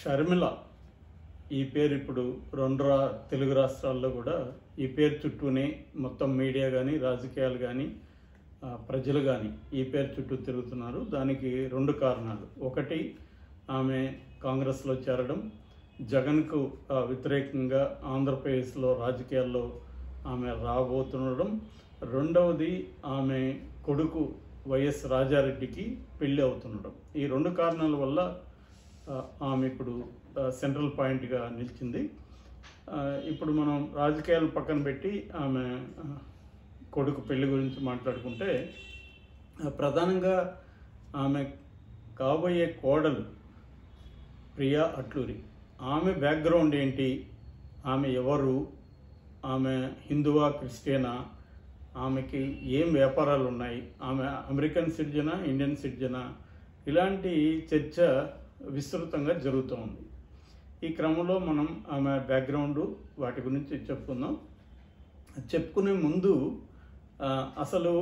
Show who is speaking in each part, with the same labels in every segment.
Speaker 1: షర్మిల ఈ పేరు ఇప్పుడు తెలుగు రాష్ట్రాల్లో కూడా ఈ పేరు చుట్టూనే మొత్తం మీడియా కానీ రాజకీయాలు కానీ ప్రజలు కానీ ఈ పేరు చుట్టూ తిరుగుతున్నారు. దానికి రెండు కారణాలు. ఒకటి, ఆమె కాంగ్రెస్లో చేరడం, జగన్కు వ్యతిరేకంగా ఆంధ్రప్రదేశ్లో రాజకీయాల్లో ఆమె రాబోతుండడం. రెండవది, ఆమె కొడుకు వైఎస్ రాజారెడ్డికి పెళ్ళి అవుతుండడం. ఈ రెండు కారణాల వల్ల ఆమె ఇప్పుడు సెంట్రల్ పాయింట్గా నిలిచింది. ఇప్పుడు మనం రాజకీయాలు పక్కన పెట్టి ఆమె కొడుకు పెళ్లి గురించి మాట్లాడుకుంటే, ప్రధానంగా ఆమె కాబోయే కోడలు ప్రియా అట్లూరి, ఆమె బ్యాక్గ్రౌండ్ ఏంటి, ఆమె ఎవరు, ఆమె హిందువా క్రిస్టియనా, ఆమెకి ఏం వ్యాపారాలు ఉన్నాయి, ఆమె అమెరికన్ సిటిజనా ఇండియన్ సిటిజనా, ఇలాంటి చర్చ విస్తృతంగా జరుగుతూ ఉంది. ఈ క్రమంలో మనం ఆమె బ్యాక్గ్రౌండ్ వాటి గురించి చెప్పుకుందాం. చెప్పుకునే ముందు అసలు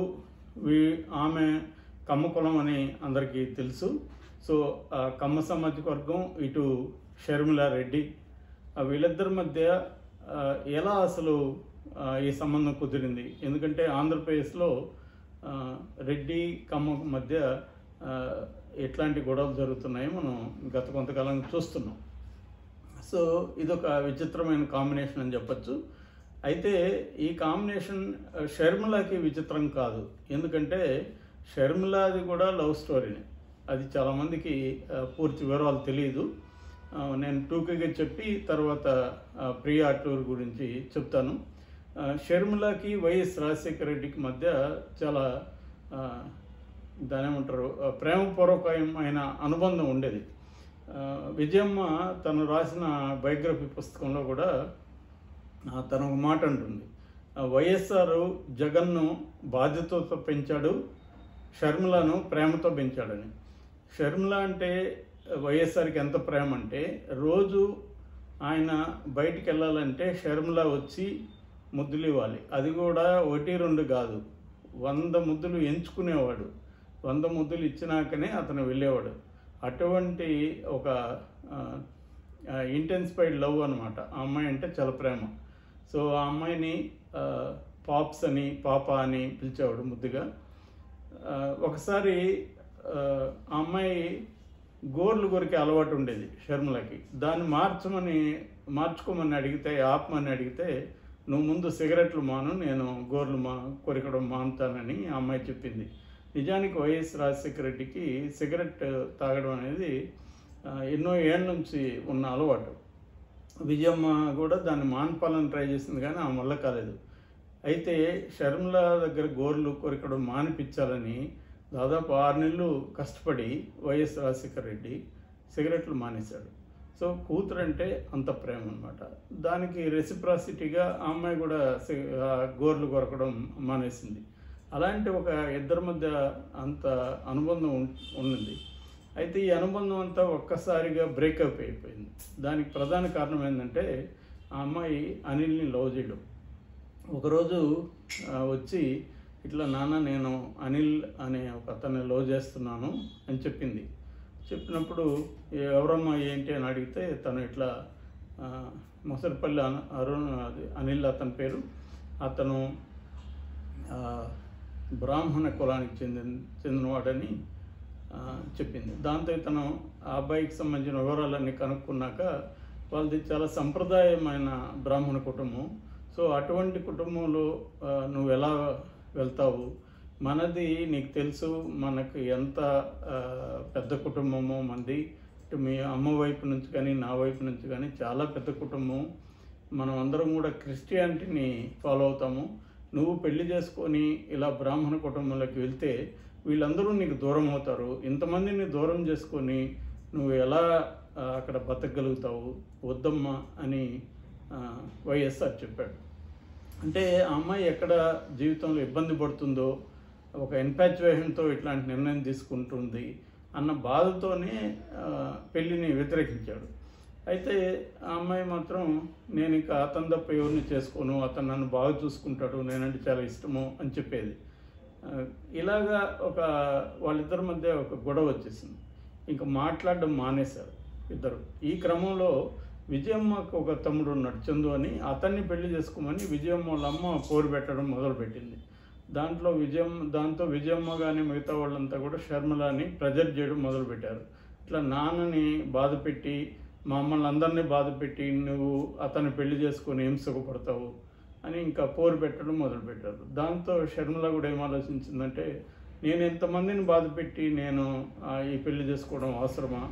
Speaker 1: ఆమె కమ్మ కులం అని అందరికీ తెలుసు. సో కమ్మ సామాజిక వర్గం, ఇటు షర్మిల రెడ్డి, వీళ్ళిద్దరి మధ్య ఎలా అసలు ఈ సంబంధం కుదిరింది? ఎందుకంటే ఆంధ్రప్రదేశ్లో రెడ్డి కమ్మ మధ్య ఎట్లాంటి గొడవలు జరుగుతున్నాయో మనం గత కొంతకాలంగా చూస్తున్నాం. సో ఇదొక విచిత్రమైన కాంబినేషన్ అని చెప్పచ్చు. అయితే ఈ కాంబినేషన్ షర్మిలకి విచిత్రం కాదు. ఎందుకంటే షర్మిలది కూడా లవ్ స్టోరీనే. అది చాలామందికి పూర్తి వివరాలు తెలియదు. నేను టూకీగా చెప్పి తర్వాత ప్రియా అట్లూరి గురించి చెప్తాను. షర్మిలకి వైఎస్ రాజశేఖర రెడ్డికి మధ్య చాలా దాని ఏమంటారు, ప్రేమపూర్వకమైన అనుబంధం ఉండేది. విజయమ్మ తను రాసిన బయోగ్రఫీ పుస్తకంలో కూడా తను ఒక మాట అంటుంది, వైఎస్ఆర్ జగన్ను బాధ్యతతో పెంచాడు, షర్మిలను ప్రేమతో పెంచాడని. షర్మిల అంటే వైఎస్ఆర్కి ఎంత ప్రేమ అంటే, రోజు ఆయన బయటికి వెళ్ళాలంటే షర్మిల వచ్చి ముద్దులు ఇవ్వాలి. అది కూడా 1-2 కాదు, 100 ముద్దులు ఎంచుకునేవాడు. 100 ముద్దులు ఇచ్చినాకనే అతను వెళ్ళేవాడు. అటువంటి ఒక ఇంటెన్సిఫైడ్ లవ్ అనమాట. ఆ అమ్మాయి అంటే చాలా ప్రేమ. సో ఆ అమ్మాయిని పాప్స్ అని, పాప అని పిలిచేవాడు ముద్దుగా. ఒకసారి ఆ అమ్మాయి గోర్లు కొరికే అలవాటు ఉండేది షర్మిలకి. దాన్ని మార్చుకోమని అడిగితే, ఆపమని అడిగితే, నువ్వు ముందు సిగరెట్లు మాను, నేను గోర్లు కొరికడం మానుతానని ఆ అమ్మాయి చెప్పింది. నిజానికి వైఎస్ రాజశేఖర రెడ్డికి సిగరెట్ తాగడం అనేది ఎన్నో ఏళ్ళ నుంచి ఉన్న అలవాటు. విజయమ్మ కూడా దాన్ని మాన్పాలని ట్రై చేసింది, కానీ ఆమె వల్ల కాలేదు. అయితే షర్మిల దగ్గర గోర్లు కొరికడం మానిపించాలని దాదాపు 6 నెలలు కష్టపడి వైఎస్ రాజశేఖర రెడ్డి సిగరెట్లు మానేశాడు. సో కూతురు అంటే అంత ప్రేమ అనమాట. దానికి రెసిప్రాసిటీగా ఆ అమ్మాయి కూడా గోర్లు కొరకడం మానేసింది. అలాంటి ఒక ఇద్దరి మధ్య అంత అనుబంధం ఉన్నది. అయితే ఈ అనుబంధం అంతా ఒక్కసారిగా బ్రేకప్ అయిపోయింది. దానికి ప్రధాన కారణం ఏంటంటే, ఆ అమ్మాయి అనిల్ని లవ్ చేయడం. ఒకరోజు వచ్చి, ఇట్లా నాన్న నేను అనిల్ అనే ఒక అతన్ని లవ్ చేస్తున్నాను అని చెప్పింది. చెప్పినప్పుడు ఎవరమ్మా ఏంటి అని అడిగితే, తను ఇట్లా మొసరిపల్లి అనిల్ అతని పేరు, అతను బ్రాహ్మణ కులానికి చెందినవాడని చెప్పింది. దాంతో తను ఆ అబ్బాయికి సంబంధించిన వివరాలన్నీ కనుక్కున్నాక, వాళ్ళది చాలా సంప్రదాయమైన బ్రాహ్మణ కుటుంబం. సో అటువంటి కుటుంబంలో నువ్వు ఎలా వెళ్తావు? మనది నీకు తెలుసు, మనకు ఎంత పెద్ద కుటుంబమో మంది. మీ అమ్మ వైపు నుంచి కానీ నా వైపు నుంచి కానీ చాలా పెద్ద కుటుంబం. మనం అందరం కూడా క్రిస్టియానిటీని ఫాలో అవుతాము. నువ్వు పెళ్లి చేసుకొని ఇలా బ్రాహ్మణ కుటుంబంలోకి వెళ్తే వీళ్ళందరూ నీకు దూరం అవుతారు. ఇంతమందిని దూరం చేసుకొని నువ్వు ఎలా అక్కడ బతకగలుగుతావు? వద్దమ్మా అని వైఎస్ఆర్ చెప్పాడు. అంటే ఆ అమ్మాయి ఎక్కడ జీవితంలో ఇబ్బంది పడుతుందో, ఒక ఇన్ఫాచ్యుయేషన్తో ఇట్లాంటి నిర్ణయం తీసుకుంటుంది అన్న బాధతోనే పెళ్ళిని వ్యతిరేకించాడు. అయితే ఆ అమ్మాయి మాత్రం, నేను ఇంకా అతను తప్ప ఎవరిని చేసుకోను, అతను నన్ను బాగా చూసుకుంటాడు, నేనంటే చాలా ఇష్టము అని చెప్పేది. ఇలాగా వాళ్ళిద్దరి మధ్య ఒక గొడవ వచ్చేసింది. ఇంకా మాట్లాడడం మానేశారు. ఇద్దరు. ఈ క్రమంలో విజయమ్మకు ఒక తమ్ముడు ఉన్నాడు చందు అని, అతన్ని పెళ్లి చేసుకోమని విజయమ్మ వాళ్ళ అమ్మ పోరు పెట్టడం మొదలుపెట్టింది. దాంతో విజయమ్మ కానీ మిగతా వాళ్ళంతా కూడా షర్మిలని ప్రెజర్ చేయడం మొదలుపెట్టారు. ఇట్లా నాన్నని బాధ పెట్టి, మమ్మల్ని అందరినీ బాధ పెట్టి నువ్వు అతన్ని పెళ్లి చేసుకొని ఏం సుఖపడతావు అని ఇంకా పోరు పెట్టడం మొదలుపెట్టారు. దాంతో షర్మిల కూడా ఏం ఆలోచించిందంటే, నేను ఎంతమందిని బాధ పెట్టి నేను ఈ పెళ్లి చేసుకోవడం అవసరమా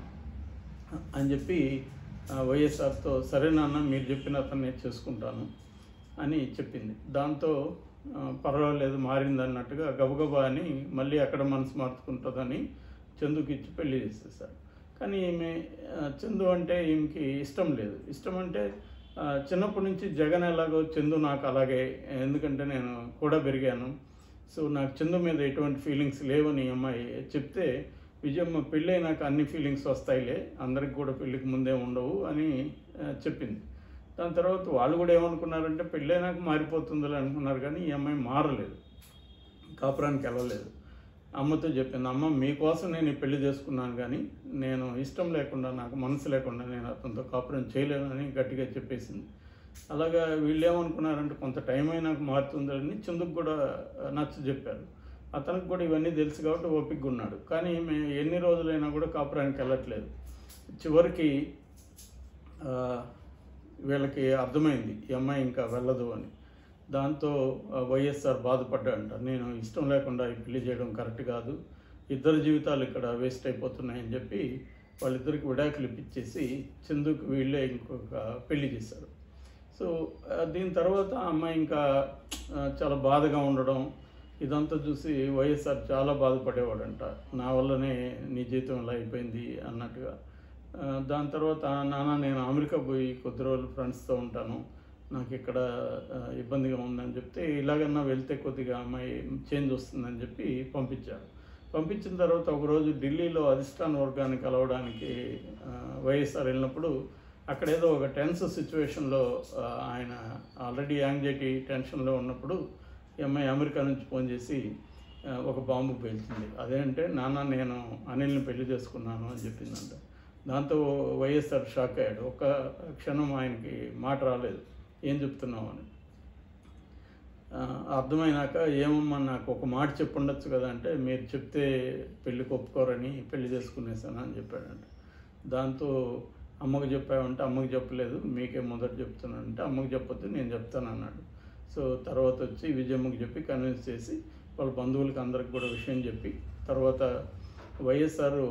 Speaker 1: అని చెప్పి వైఎస్ఆర్తో సరే నాన్న మీరు చెప్పిన అతన్ని చేసుకుంటాను అని చెప్పింది. దాంతో పర్వాలేదు మారింది అన్నట్టుగా గబగబా అని మళ్ళీ అక్కడ మనసు మార్చుకుంటుందని చందుకి ఇచ్చి పెళ్లి చేసేసారు. కానీ ఈమె చందు అంటే ఈమెకి ఇష్టం లేదు. ఇష్టం అంటే చిన్నప్పటి నుంచి జగన్ ఎలాగో చందు నాకు అలాగే, ఎందుకంటే నేను కూడా పెరిగాను. సో నాకు చందు మీద ఎటువంటి ఫీలింగ్స్ లేవని అమ్మాయి చెప్తే, విజయమ్మ పెళ్ళి అయినాక అన్ని ఫీలింగ్స్ వస్తాయిలే, అందరికి కూడా పెళ్ళికి ముందే ఉండవు అని చెప్పింది. దాని తర్వాత వాళ్ళు కూడా ఏమనుకున్నారంటే పెళ్ళైనాక మారిపోతుందని అనుకున్నారు. కానీ ఈ అమ్మాయి మారలేదు, కాపురానికి వెళ్ళలేదు. అమ్మతో చెప్పింది, అమ్మ మీకోసం నేను ఈ పెళ్లి చేసుకున్నాను, కానీ నేను ఇష్టం లేకుండా, నాకు మనసు లేకుండా నేను అతనితో కాపురం చేయలేనని గట్టిగా చెప్పేసింది. అలాగా వీళ్ళు ఏమనుకున్నారంటే కొంత టైం అయినాక మారుతుందని చందుకు కూడా నచ్చ చెప్పారు. అతనికి కూడా ఇవన్నీ తెలుసు కాబట్టి ఓపికగా ఉన్నాడు. కానీ ఈమె ఎన్ని రోజులైనా కూడా కాపురానికి వెళ్ళట్లేదు. చివరికి వీళ్ళకి అర్థమైంది ఈ అమ్మాయి ఇంకా వెళ్ళదు అని. దాంతో వైఎస్ఆర్ బాధపడ్డాడంట, నేను ఇష్టం లేకుండా ఈ పెళ్లి చేయడం కరెక్ట్ కాదు, ఇద్దరు జీవితాలు ఇక్కడ వేస్ట్ అయిపోతున్నాయని చెప్పి వాళ్ళిద్దరికి విడాకులు ఇప్పించేసి చందుకు వీళ్ళే ఇంకొక పెళ్లి చేశారు. సో దీని తర్వాత అమ్మాయి ఇంకా చాలా బాధగా ఉండడం, ఇదంతా చూసి వైఎస్ఆర్ చాలా బాధపడేవాడంట, నా వల్లనే నీ జీవితం ఇలా అయిపోయింది అన్నట్టుగా. దాని తర్వాత నాన్న నేను అమెరికా పోయి కొద్ది రోజులు ఫ్రెండ్స్తో ఉంటాను, నాకు ఇక్కడ ఇబ్బందిగా ఉందని చెప్తే, ఇలాగన్నా వెళ్తే కొద్దిగా అమ్మాయి చేంజ్ వస్తుందని చెప్పి పంపించారు. పంపించిన తర్వాత ఒకరోజు ఢిల్లీలో అధిష్టాన వర్గాన్ని కలవడానికి వైఎస్ఆర్ వెళ్ళినప్పుడు అక్కడ ఏదో ఒక టెన్స్ సిచ్యువేషన్లో ఆయన ఆల్రెడీ యాంగ్జైటీ టెన్షన్లో ఉన్నప్పుడు ఈ అమ్మాయి అమెరికా నుంచి ఫోన్ చేసి ఒక బాంబు పేల్చింది. అదేంటే నాన్న నేను అనిల్ని పెళ్లి చేసుకున్నాను అని చెప్పిందంట. దాంతో వైఎస్ఆర్ షాక్ అయ్యాడు. ఒక్క క్షణం ఆయనకి మాట రాలేదు, ఏం చెప్తున్నావు అని. అర్థమైనాక ఏమమ్మా నాకు ఒక మాట చెప్పుండొచ్చు కదా అంటే, మీరు చెప్తే పెళ్ళికి ఒప్పుకోరని పెళ్లి చేసుకునేసాను అని చెప్పాడంట. దాంతో అమ్మకు చెప్పావంటే అమ్మకి చెప్పలేదు, మీకే మొదట చెప్తున్నానంటే అమ్మకి చెప్పొద్దు నేను చెప్తాను అన్నాడు. సో తర్వాత వచ్చి విజయమ్మకి చెప్పి కన్విన్స్ చేసి వాళ్ళ బంధువులకి అందరికి కూడా విషయం చెప్పి, తర్వాత వైఎస్ఆర్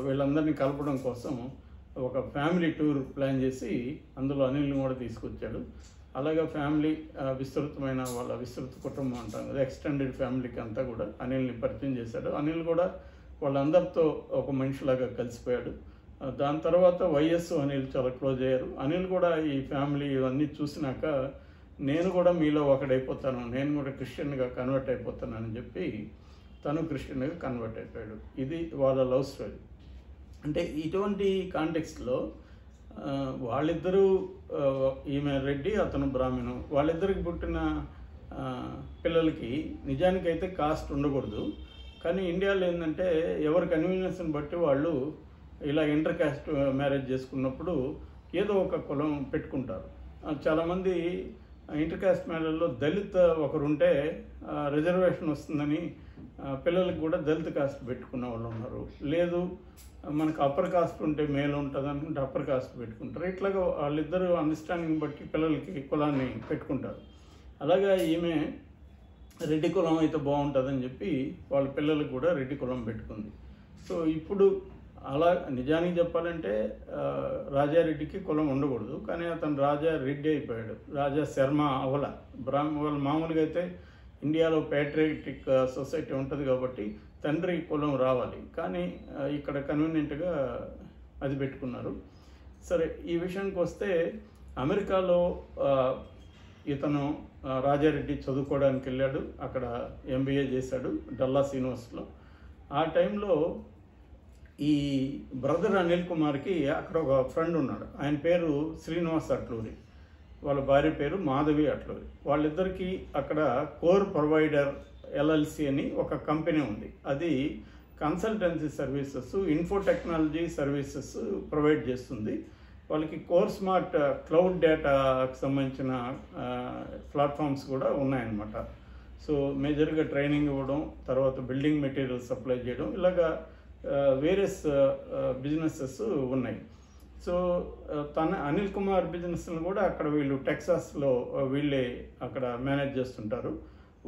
Speaker 1: వీళ్ళందరినీ కలపడం కోసం ఒక ఫ్యామిలీ టూర్ ప్లాన్ చేసి అందులో అనిల్ని కూడా తీసుకొచ్చాడు. అలాగే ఫ్యామిలీ విస్తృతమైన వాళ్ళ విస్తృత కుటుంబం అంటాం కదా, ఎక్స్టెండెడ్ ఫ్యామిలీకి అంతా కూడా అనిల్ని పరిచయం చేశాడు. అనిల్ కూడా వాళ్ళందరితో ఒక మనిషిలాగా కలిసిపోయాడు. దాని తర్వాత వైఎస్ అనిల్ చాలా క్లోజ్ అయ్యారు. అనిల్ కూడా ఈ ఫ్యామిలీ ఇవన్నీ చూసినాక నేను కూడా మీలో ఒకడైపోతాను, నేను కూడా క్రిస్టియన్గా కన్వర్ట్ అయిపోతానని చెప్పి తను క్రిస్టియన్గా కన్వర్ట్ అయిపోయాడు. ఇది వాళ్ళ లవ్ స్టోరీ. అంటే ఇటువంటి కాంటెక్స్ట్లో వాళ్ళిద్దరూ, ఈమె రెడ్డి అతను బ్రాహ్మణు, వాళ్ళిద్దరికి పుట్టిన పిల్లలకి నిజానికైతే కాస్ట్ ఉండకూడదు. కానీ ఇండియాలో ఏంటంటే ఎవరి కన్వీనియన్స్ని బట్టి వాళ్ళు ఇలా ఇంటర్ కాస్ట్ మ్యారేజ్ చేసుకున్నప్పుడు ఏదో ఒక కులం పెట్టుకుంటారు. చాలామంది ఇంటర్ కాస్ట్ మ్యారేజ్లో దళిత్ ఒకరుంటే రిజర్వేషన్ వస్తుందని పిల్లలకు కూడా దళిత కాస్ట్ పెట్టుకున్న వాళ్ళు ఉన్నారు. లేదు మనకు అప్పర్ కాస్ట్ ఉంటే మేలు ఉంటుంది అనుకుంటే అప్పర్ కాస్ట్ పెట్టుకుంటారు. ఇట్లాగా వాళ్ళిద్దరూ అండర్స్టాండింగ్ బట్టి పిల్లలకి కులాన్ని పెట్టుకుంటారు. అలాగా ఈమె రెడ్డి కులం అయితే బాగుంటుందని చెప్పి వాళ్ళ పిల్లలకు కూడా రెడ్డి కులం పెట్టుకుంది. సో ఇప్పుడు అలా నిజానికి చెప్పాలంటే రాజారెడ్డికి కులం ఉండకూడదు, కానీ అతను రాజా రెడ్డి అయిపోయాడు, రాజా శర్మ అవల. వాళ్ళు మామూలుగా అయితే ఇండియాలో ప్యాట్రియాటిక్ సొసైటీ ఉంటుంది కాబట్టి తండ్రి కులం రావాలి, కానీ ఇక్కడ కన్వీనియంట్గా అది పెట్టుకున్నారు. సరే, ఈ విషయానికి వస్తే అమెరికాలో ఇతను రాజారెడ్డి చదువుకోవడానికి వెళ్ళాడు. అక్కడ MBA చేశాడు డల్లాస్ యూనివర్సిటీలో. ఆ టైంలో ఈ బ్రదర్ అనిల్ కుమార్కి అక్కడ ఒక ఫ్రెండ్ ఉన్నాడు, ఆయన పేరు శ్రీనివాస్ అట్లూరి, వాళ్ళ భార్య పేరు మాధవి అట్లూరి. వాళ్ళిద్దరికీ అక్కడ కోర్ ప్రొవైడర్ LLC అని ఒక కంపెనీ ఉంది. అది consultancy services, info technology services provide చేస్తుంది. వాళ్ళకి కోర్ స్మార్ట్ క్లౌడ్ డేటాకు సంబంధించిన ప్లాట్ఫామ్స్ కూడా ఉన్నాయన్నమాట. సో మేజర్గా ట్రైనింగ్ ఇవ్వడం, తర్వాత బిల్డింగ్ మెటీరియల్ సప్లై చేయడం, ఇలాగా వేరియస్ బిజినెసెస్ ఉన్నాయి. సో అనిల్ కుమార్ బిజినెస్లను కూడా అక్కడ వీళ్ళు టెక్సాస్లో వీళ్ళే అక్కడ మేనేజ్ చేస్తుంటారు.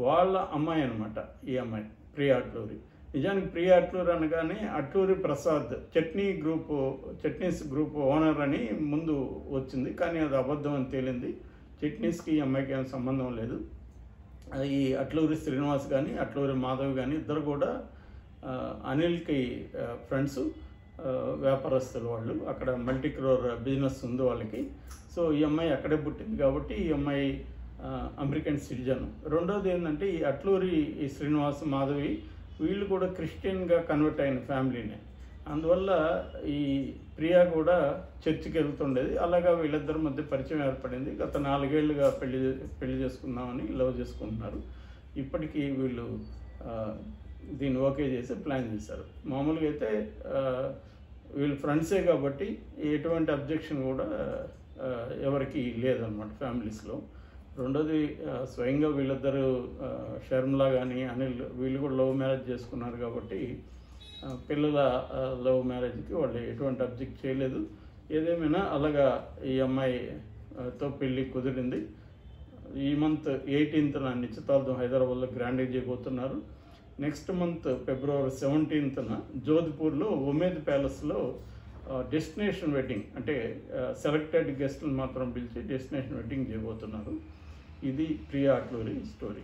Speaker 1: వాళ్ళ అమ్మాయి అనమాట ఈ అమ్మాయి, ప్రియా అట్లూరి. నిజానికి ప్రియా అట్లూరి అనగానే అట్లూరి ప్రసాద్ చట్నీస్ గ్రూప్ ఓనర్ అని ముందు వచ్చింది, కానీ అది అబద్ధం అని తేలింది. చట్నీస్కి ఈ అమ్మాయికి ఏం సంబంధం లేదు. ఈ అట్లూరి శ్రీనివాస్ కానీ అట్లూరి మాధవ్ కానీ ఇద్దరు కూడా అనిల్కి ఫ్రెండ్స్, వ్యాపారస్తులు వాళ్ళు. అక్కడ మల్టీ క్రోర్ బిజినెస్ ఉంది వాళ్ళకి. సో ఈ అమ్మాయి అక్కడే పుట్టింది కాబట్టి ఈ అమ్మాయి అమెరికన్ సిటిజన్. రెండోది ఏంటంటే ఈ అట్లూరి, ఈ శ్రీనివాస్, మాధవి వీళ్ళు కూడా క్రిస్టియన్గా కన్వర్ట్ అయిన ఫ్యామిలీనే. అందువల్ల ఈ ప్రియా కూడా చర్చికి వెళ్తుండేది. అలాగా వీళ్ళిద్దరి మధ్య పరిచయం ఏర్పడింది. గత 4 ఏళ్ళుగా పెళ్లి చేసుకుందామని లవ్ చేసుకుంటున్నారు. ఇప్పటికీ వీళ్ళు దీన్ని ఓకే చేసి ప్లాన్ చేశారు. మామూలుగా అయితే వీళ్ళు ఫ్రెండ్సే కాబట్టి ఎటువంటి అబ్జెక్షన్ కూడా ఎవరికి లేదన్నమాట ఫ్యామిలీస్లో. రెండోది స్వయంగా వీళ్ళిద్దరూ షర్మిలా కానీ అనిల్ వీళ్ళు కూడా లవ్ మ్యారేజ్ చేసుకున్నారు కాబట్టి పిల్లల లవ్ మ్యారేజ్కి వాళ్ళు ఎటువంటి అబ్జెక్ట్ చేయలేదు. ఏదేమైనా అలాగా ఈ అమ్మాయితో పెళ్ళి కుదిరింది. ఈ మంత్ 18న నిశ్చితార్థం హైదరాబాద్లో గ్రాండ్గా చేయబోతున్నారు. నెక్స్ట్ మంత్ ఫిబ్రవరి 17న జోధ్పూర్లో ఉమేద్ ప్యాలెస్లో డెస్టినేషన్ వెడ్డింగ్, అంటే సెలెక్టెడ్ గెస్టులు మాత్రం పిలిచి డెస్టినేషన్ వెడ్డింగ్ చేయబోతున్నారు. ఇది ప్రియా అట్లూరి స్టోరీ.